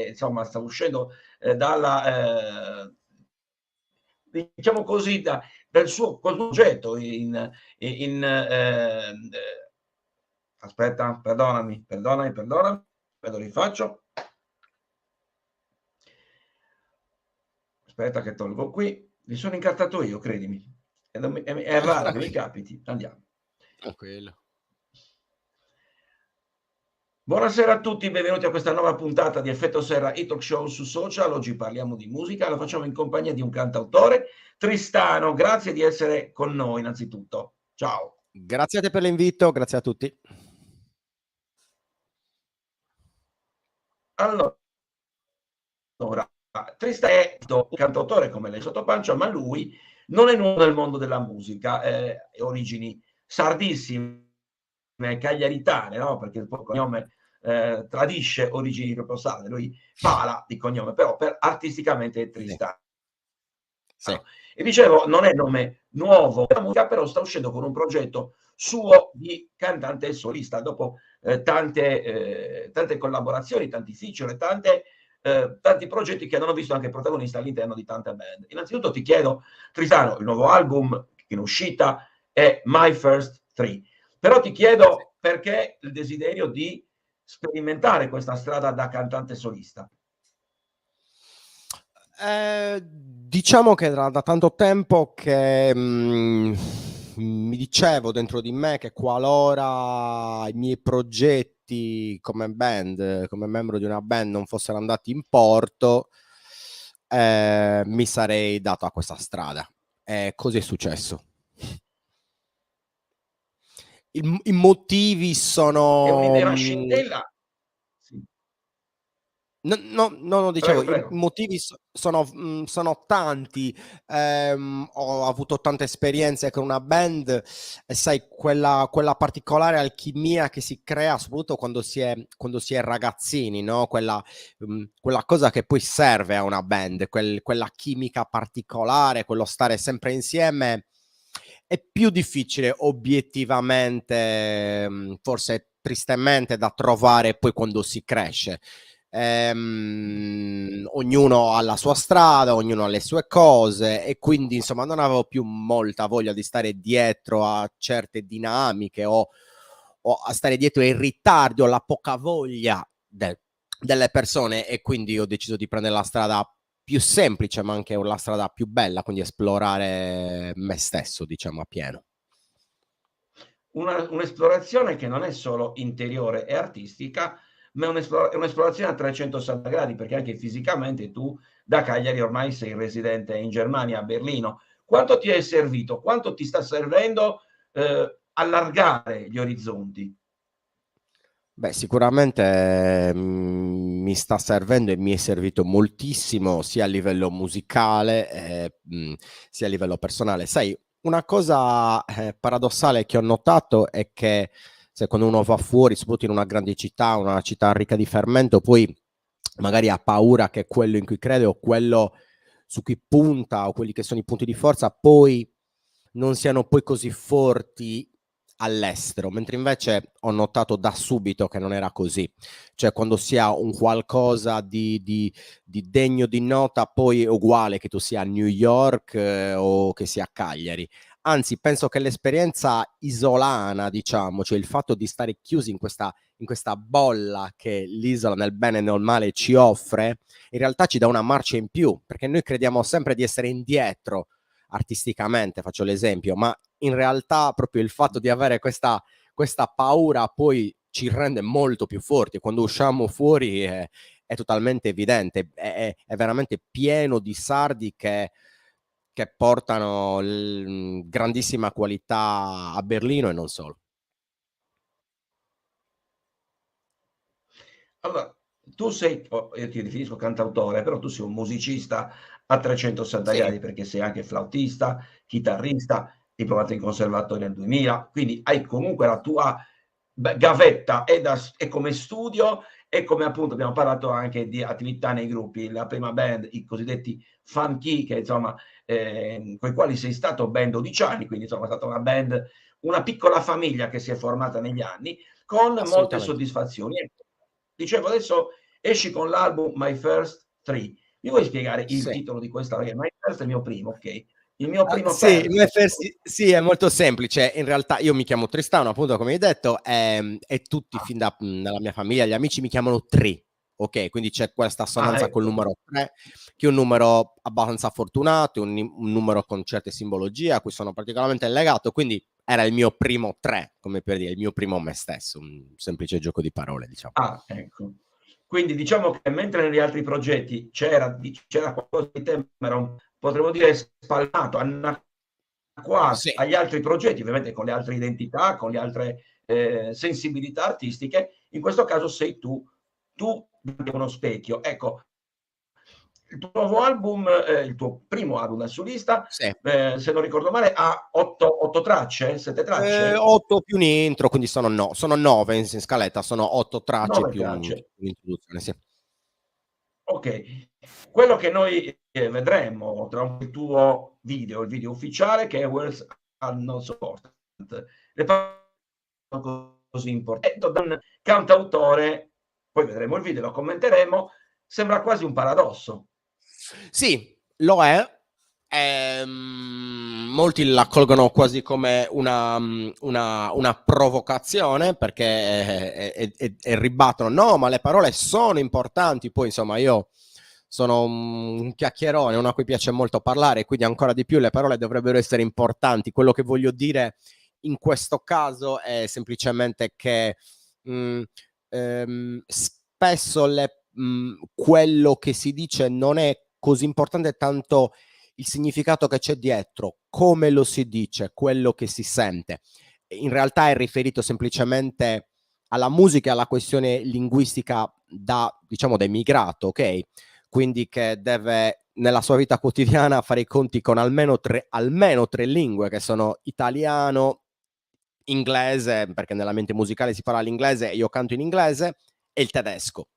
insomma sta uscendo dalla diciamo così, dal suo progetto aspetta, perdonami, me lo rifaccio. Aspetta che tolgo qui, mi sono incartato io, credimi. È raro che mi capiti. Andiamo. Tranquillo. Buonasera a tutti, benvenuti a questa nuova puntata di Effetto Serra, e-talk show su social. Oggi parliamo di musica, lo facciamo in compagnia di un cantautore, Tristano. Grazie di essere con noi innanzitutto. Ciao. Grazie a te per l'invito, grazie a tutti. Allora, Tristano è un cantautore come lei sottopancia, ma lui non è nuovo nel mondo della musica, origini sardissime, cagliaritane, no? Perché il suo cognome tradisce origini proprio sarde, lui Pala di cognome, però artisticamente è Tristano. Sì. E dicevo, non è nome nuovo nella musica, però sta uscendo con un progetto suo di cantante e solista, dopo tante collaborazioni, tanti feature, tanti progetti che hanno visto anche protagonista all'interno di tante band. Innanzitutto ti chiedo, Tristano, il nuovo album in uscita è My First Three, però ti chiedo perché il desiderio di sperimentare questa strada da cantante solista? Diciamo che da tanto tempo che mi dicevo dentro di me che qualora i miei progetti come band, come membro di una band non fossero andati in porto, mi sarei dato a questa strada. E così è successo. I motivi sono... È un'idea, una scintilla? Sì. No, dicevo, Prego, i prego. motivi sono tanti. Ho avuto tante esperienze con una band e sai, quella particolare alchimia che si crea soprattutto quando si è ragazzini, no? Quella cosa che poi serve a una band, quella chimica particolare, quello stare sempre insieme. È più difficile obiettivamente, forse tristemente, da trovare poi quando si cresce. Ognuno ha la sua strada, ognuno ha le sue cose e quindi insomma non avevo più molta voglia di stare dietro a certe dinamiche o a stare dietro ai ritardi o alla poca voglia delle persone, e quindi ho deciso di prendere la strada più semplice ma anche la strada più bella, quindi esplorare me stesso, diciamo, a pieno. Un'esplorazione che non è solo interiore e artistica, ma è un'esplorazione a 360 gradi, perché anche fisicamente tu da Cagliari ormai sei residente in Germania, a Berlino. Quanto ti è servito? Quanto ti sta servendo allargare gli orizzonti? Beh, sicuramente mi sta servendo e mi è servito moltissimo sia a livello musicale sia a livello personale. Sai, una cosa paradossale che ho notato è che se quando uno va fuori, soprattutto in una grande città, una città ricca di fermento, poi magari ha paura che quello in cui crede o quello su cui punta o quelli che sono i punti di forza poi non siano poi così forti all'estero, mentre invece ho notato da subito che non era così. Cioè quando si ha un qualcosa di degno di nota, poi è uguale che tu sia a New York o che sia a Cagliari. Anzi, penso che l'esperienza isolana, diciamo, cioè il fatto di stare chiusi in questa bolla che l'isola nel bene e nel male ci offre, in realtà ci dà una marcia in più, perché noi crediamo sempre di essere indietro artisticamente, faccio l'esempio, ma in realtà proprio il fatto di avere questa paura poi ci rende molto più forti. Quando usciamo fuori è totalmente evidente, è veramente pieno di sardi che portano grandissima qualità a Berlino e non solo. Allora, tu sei, io ti definisco cantautore, però tu sei un musicista a 360 Sì, gradi, perché sei anche flautista, chitarrista, diplomato in conservatorio nel 2000, quindi hai comunque la tua gavetta e come studio e come appunto abbiamo parlato anche di attività nei gruppi, la prima band, i cosiddetti funky, che insomma, con i quali sei stato ben 12 anni, quindi insomma è stata una band, una piccola famiglia che si è formata negli anni, con molte assolutamente. soddisfazioni. Dicevo adesso esci con l'album My First Three. Mi vuoi spiegare il Sì. titolo di questa? Perché My First è il mio primo, ok? Il mio primo Sì, terzo. sì, è molto semplice. In realtà io mi chiamo Tristano, appunto, come hai detto, e tutti fin dalla mia famiglia, gli amici mi chiamano Tri. Ok, quindi c'è questa assonanza col Ecco. numero 3, che è un numero abbastanza fortunato, un numero con certe simbologie a cui sono particolarmente legato, quindi era il mio primo 3, come per dire, il mio primo me stesso, un semplice gioco di parole, diciamo. Ecco. Quindi diciamo che mentre negli altri progetti c'era qualcosa di te, ma potremmo dire spalmato, anacquato Sì. agli altri progetti, ovviamente con le altre identità, con le altre sensibilità artistiche, in questo caso sei tu uno specchio. Ecco, il tuo nuovo album, il tuo primo album da solista, Sì. se non ricordo male, ha 8 tracce? 7 tracce? 8 più un intro, quindi sono 9 in scaletta, sono 8 tracce 9 più tracce. un'introduzione, sì. Ok, quello che noi vedremo tra il tuo video, il video ufficiale, che è Words Are Not So Important, le parole così importanti, da un cantautore, poi vedremo il video, lo commenteremo, sembra quasi un paradosso. Sì, lo è. Molti la colgono quasi come una provocazione, perché ribattono: no, ma le parole sono importanti. Poi insomma io sono un chiacchierone, uno a cui piace molto parlare, quindi ancora di più le parole dovrebbero essere importanti. Quello che voglio dire in questo caso è semplicemente che spesso quello che si dice non è così importante tanto il significato che c'è dietro, come lo si dice, quello che si sente. In realtà è riferito semplicemente alla musica e alla questione linguistica da immigrato, ok? Quindi che deve nella sua vita quotidiana fare i conti con almeno tre lingue, che sono italiano, inglese, perché nella mente musicale si parla l'inglese e io canto in inglese, e il tedesco.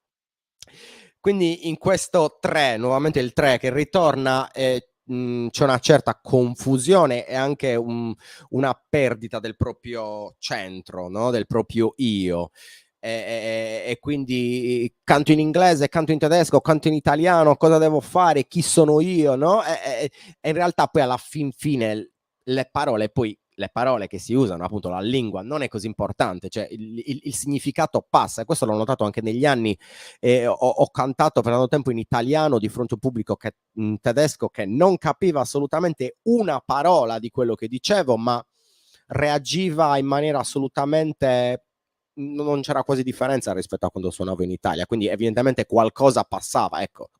Quindi in questo 3, nuovamente il 3 che ritorna, c'è una certa confusione e anche una perdita del proprio centro, no? Del proprio io. E quindi canto in inglese, canto in tedesco, canto in italiano, cosa devo fare, chi sono io, no? E in realtà poi alla fine le parole che si usano, appunto la lingua, non è così importante, cioè il significato passa, e questo l'ho notato anche negli anni. Ho cantato per tanto tempo in italiano di fronte a un pubblico tedesco che non capiva assolutamente una parola di quello che dicevo, ma reagiva in maniera assolutamente, non c'era quasi differenza rispetto a quando suonavo in Italia, quindi evidentemente qualcosa passava. Ecco,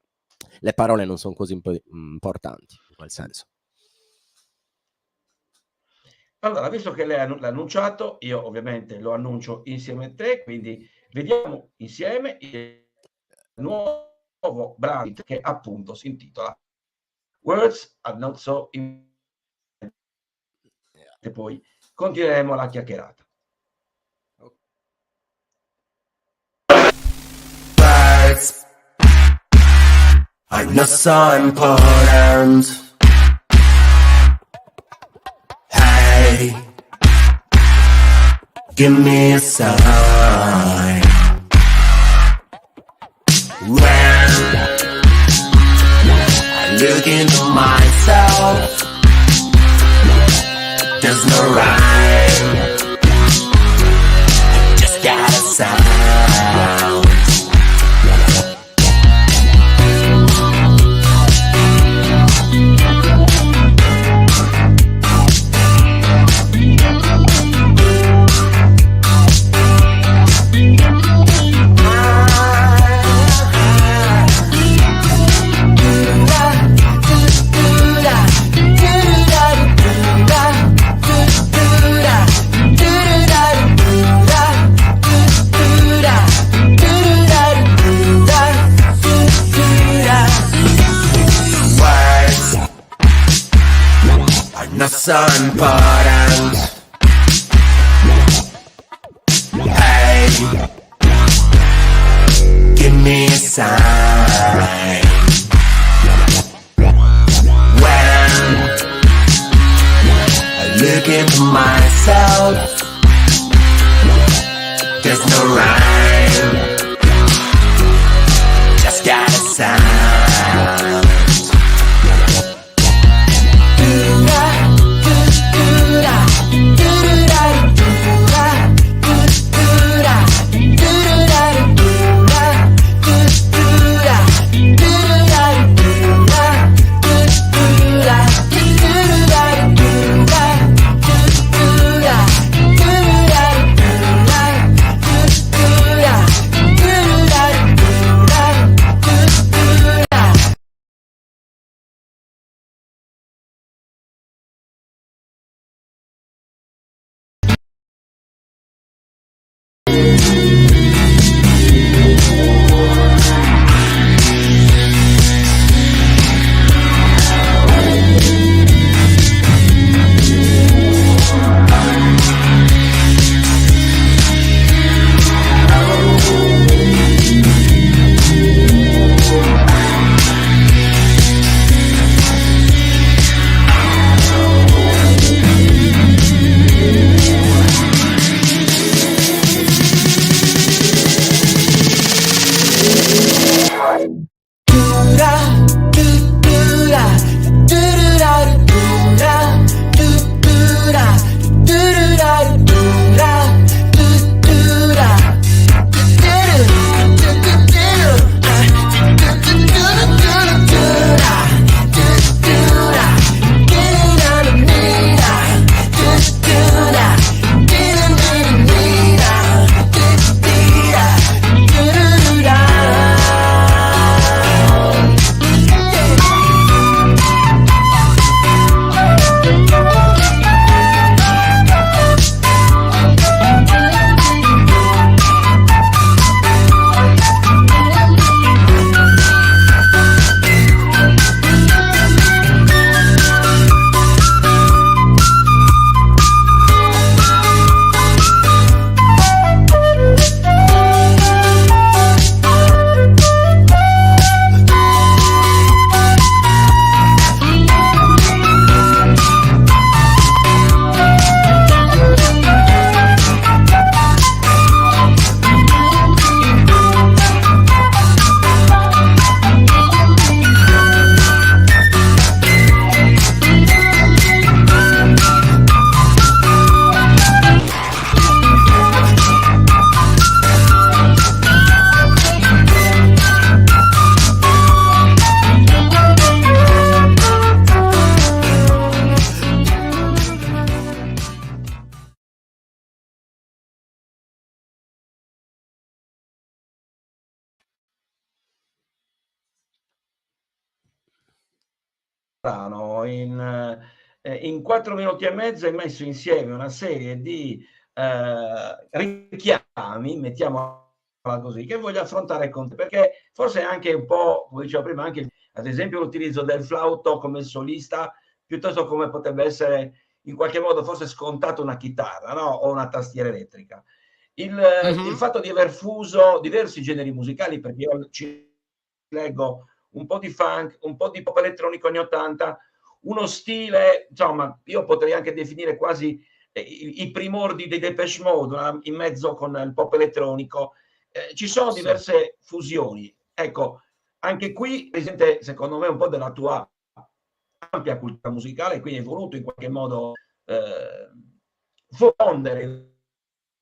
le parole non sono così importanti in quel senso. Allora, visto che lei l'ha annunciato, io ovviamente lo annuncio insieme a te, quindi vediamo insieme il nuovo brano che appunto si intitola Words Are Not So Important. E poi continueremo la chiacchierata. Words are not so important. Hey, give me a sign when I look into myself. There's no rhyme, I just got a sound. Not so important. Hey, give me a sign when I look into myself. There's no rhyme, brano in 4 minuti e mezzo hai messo insieme una serie di richiami, mettiamola così, che voglio affrontare con te, perché forse anche un po', come dicevo prima, anche ad esempio l'utilizzo del flauto come solista, piuttosto come potrebbe essere in qualche modo forse scontato una chitarra, no? O una tastiera elettrica. Il fatto di aver fuso diversi generi musicali, perché io ci leggo un po' di funk, un po' di pop elettronico anni 80, uno stile, insomma, io potrei anche definire quasi i primordi dei Depeche Mode, in mezzo con il pop elettronico. Ci sono Sì. diverse fusioni. Ecco, anche qui presente, secondo me, un po' della tua ampia cultura musicale, quindi hai voluto in qualche modo fondere il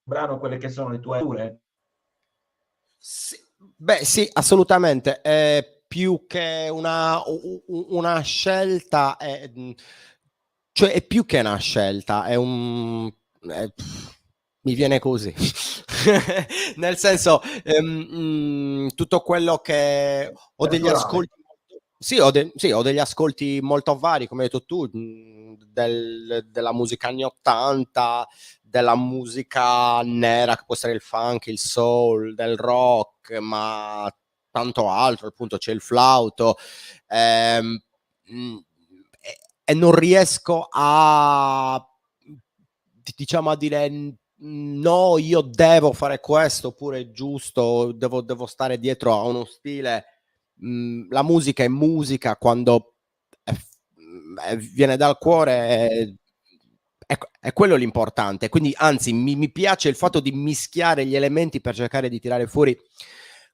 brano quelle che sono le tue culture. Sì, beh, sì, assolutamente. Più che una scelta, cioè è più che una scelta, è mi viene così. Nel senso, tutto quello che ho degli ascolti. Sì, ho degli ascolti molto vari, come hai detto tu, della musica anni 80, della musica nera, che può essere il funk, il soul, del rock, ma tanto altro, appunto c'è il flauto, e non riesco a, diciamo, a dire no, io devo fare questo, oppure è giusto, devo stare dietro a uno stile. La musica è musica quando viene dal cuore, è quello l'importante. Quindi anzi mi piace il fatto di mischiare gli elementi per cercare di tirare fuori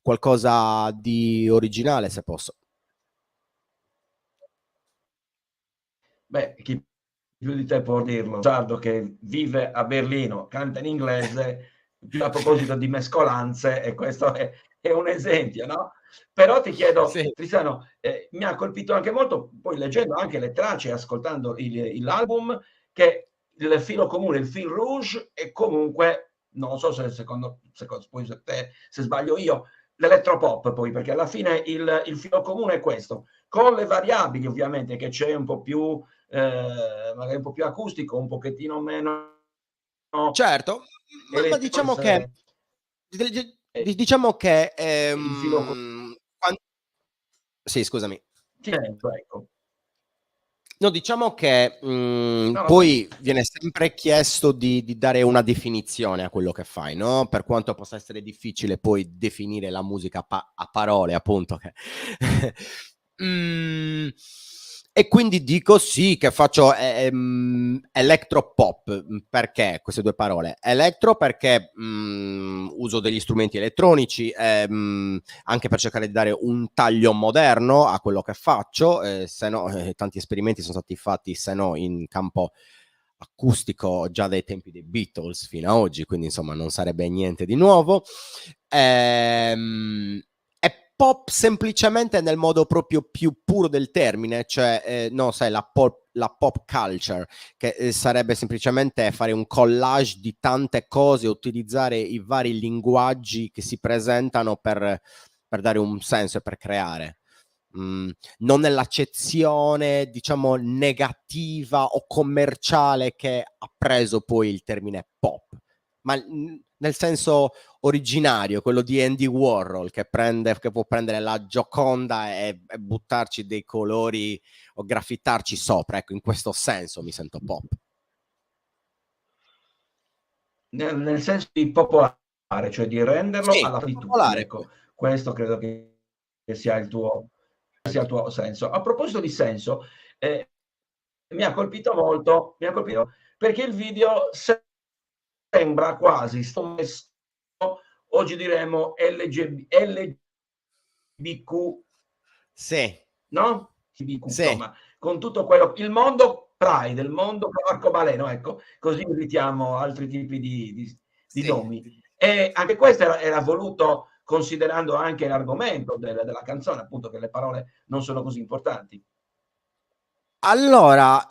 qualcosa di originale, se posso. Beh, chi più di te può dirlo, Sardo, che vive a Berlino, canta in inglese, più a proposito di mescolanze, e questo è un esempio, no? Però ti chiedo, Sì. Cristiano, mi ha colpito anche molto, poi leggendo anche le tracce e ascoltando l'album, che il filo comune, il fil rouge, è comunque, non so se secondo poi se sbaglio io, l'elettropop poi, perché alla fine il filo comune è questo, con le variabili ovviamente, che c'è un po' più, magari un po' più acustico, un pochettino meno Certo, ma diciamo che il filo sì, scusami. ecco. No, diciamo che No, poi viene sempre chiesto di dare una definizione a quello che fai, no? Per quanto possa essere difficile poi definire la musica a parole, appunto. E quindi dico sì, che faccio electropop. Perché queste due parole? Electro perché uso degli strumenti elettronici, anche per cercare di dare un taglio moderno a quello che faccio, se no tanti esperimenti sono stati fatti, se no in campo acustico già dai tempi dei Beatles fino a oggi, quindi insomma non sarebbe niente di nuovo. È pop semplicemente nel modo proprio più puro del termine, cioè no, sai, la pop culture, che sarebbe semplicemente fare un collage di tante cose, utilizzare i vari linguaggi che si presentano per dare un senso e per creare. Non nell'accezione, diciamo, negativa o commerciale che ha preso poi il termine pop, ma nel senso originario, quello di Andy Warhol, che può prendere la Gioconda e buttarci dei colori o graffittarci sopra. Ecco, in questo senso mi sento pop. Nel senso di popolare, cioè di renderlo Sì, alla di tutti, popolare. ecco. Questo credo che sia il tuo senso. A proposito di senso, mi ha colpito perché il video sembra quasi oggi diremmo LGBTQ, Sì, no? LGBTQ, sì, insomma, con tutto quello, il mondo Pride, il mondo arcobaleno, ecco, così evitiamo altri tipi di sì. nomi. E anche questo era voluto considerando anche l'argomento della canzone, appunto, che le parole non sono così importanti. Allora,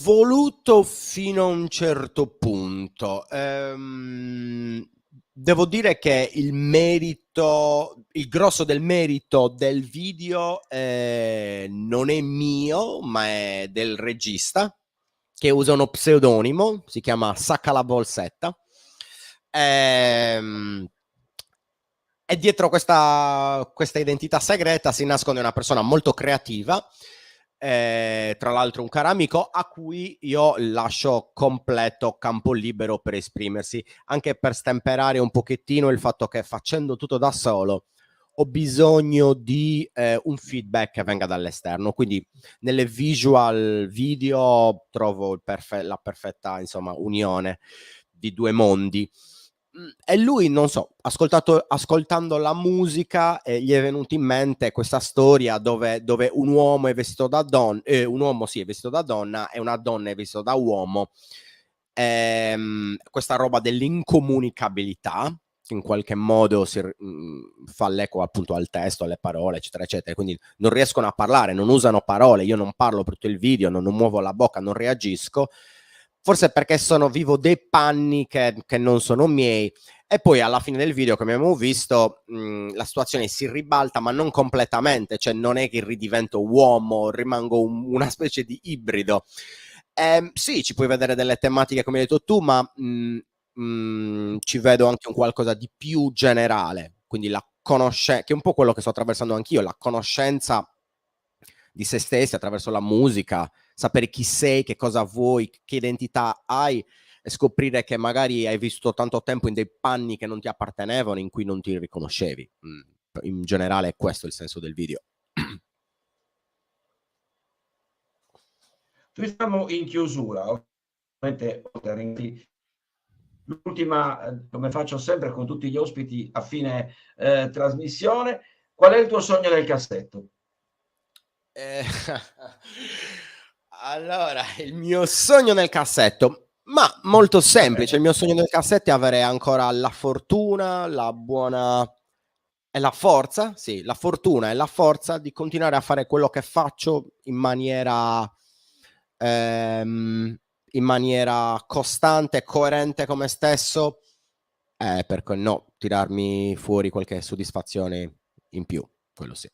voluto fino a un certo punto. Devo dire che il merito il grosso del merito del video non è mio, ma è del regista, che usa uno pseudonimo, si chiama Sacca la Bolsetta. E dietro questa identità segreta si nasconde una persona molto creativa, tra l'altro un caro amico a cui io lascio completo campo libero per esprimersi, anche per stemperare un pochettino il fatto che, facendo tutto da solo, ho bisogno di un feedback che venga dall'esterno. Quindi nelle visual video trovo la perfetta, insomma, unione di due mondi. E lui, non so, ascoltando la musica, gli è venuta in mente questa storia dove un uomo è vestito da donna, un uomo sì è vestito da donna e una donna è vestita da uomo. Questa roba dell'incomunicabilità, che in qualche modo fa l'eco appunto al testo, alle parole, eccetera, eccetera. Quindi non riescono a parlare, non usano parole, io non parlo per tutto il video, non muovo la bocca, non reagisco. Forse perché vivo dei panni che non sono miei. E poi alla fine del video, come abbiamo visto, la situazione si ribalta, ma non completamente, cioè non è che ridivento uomo, rimango una specie di ibrido. Sì, ci puoi vedere delle tematiche come hai detto tu, ma ci vedo anche un qualcosa di più generale, quindi la conoscenza, che è un po' quello che sto attraversando anch'io, la conoscenza di se stessi attraverso la musica, sapere chi sei, che cosa vuoi, che identità hai, e scoprire che magari hai vissuto tanto tempo in dei panni che non ti appartenevano, in cui non ti riconoscevi. In generale è questo il senso del video. Siamo in chiusura, ovviamente l'ultima, come faccio sempre con tutti gli ospiti a fine trasmissione, qual è il tuo sogno nel cassetto? Allora, il mio sogno nel cassetto, ma molto semplice. Il mio sogno nel cassetto è avere ancora la fortuna, la buona e la forza, sì, la fortuna e la forza di continuare a fare quello che faccio in maniera costante, coerente con me stesso, perché no, tirarmi fuori qualche soddisfazione in più, quello sì.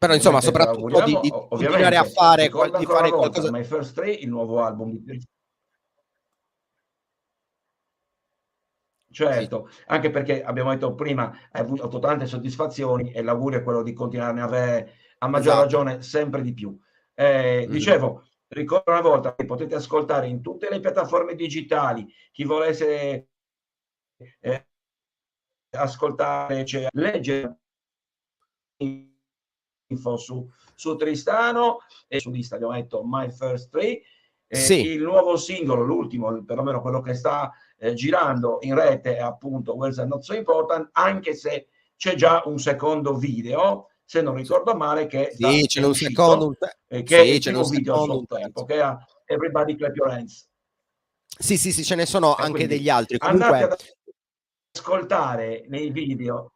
Però insomma, soprattutto di continuare a fare qualcosa. My First 3, il nuovo album di certo, sì. Anche perché abbiamo detto prima, hai avuto tante soddisfazioni e l'augurio è quello di continuarne a avere a maggior ragione sempre di più. Dicevo, ricordo una volta che potete ascoltare in tutte le piattaforme digitali, chi volesse ascoltare, cioè leggere info su Tristano e su lista abbiamo detto My First 3. Sì. Il nuovo singolo, l'ultimo, perlomeno quello che sta girando in rete, è appunto Words Are Not So Important, anche se c'è già un secondo video, se non ricordo male, che sì, c'è un secondo, che è il primo video a suo tempo, che è Everybody Clap Your Hands. Sì, ce ne sono anche degli altri. Comunque, andate ad ascoltare nei video.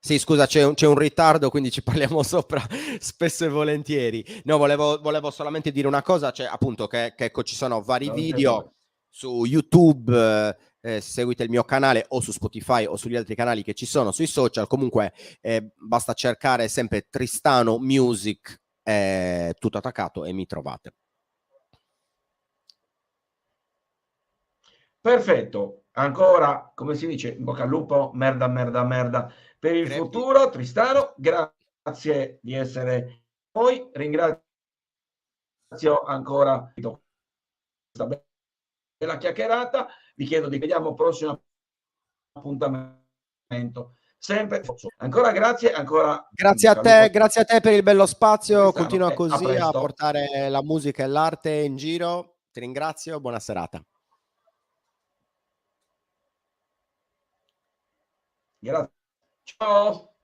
Sì, scusa, c'è un ritardo, quindi ci parliamo sopra spesso e volentieri. No, volevo solamente dire una cosa, cioè appunto che ci sono vari video su YouTube, seguite il mio canale, o su Spotify o sugli altri canali che ci sono sui social. Comunque basta cercare sempre Tristano Music, tutto attaccato, e mi trovate. Perfetto, ancora, come si dice, in bocca al lupo, merda per il futuro. Tristano, grazie di essere noi, ringrazio ancora questa bella chiacchierata, vi chiedo di vediamo prossimo appuntamento, sempre ancora grazie a te, grazie a te per il bello spazio. Continua così a portare la musica e l'arte in giro. Ti ringrazio, buona serata. Grazie, ciao.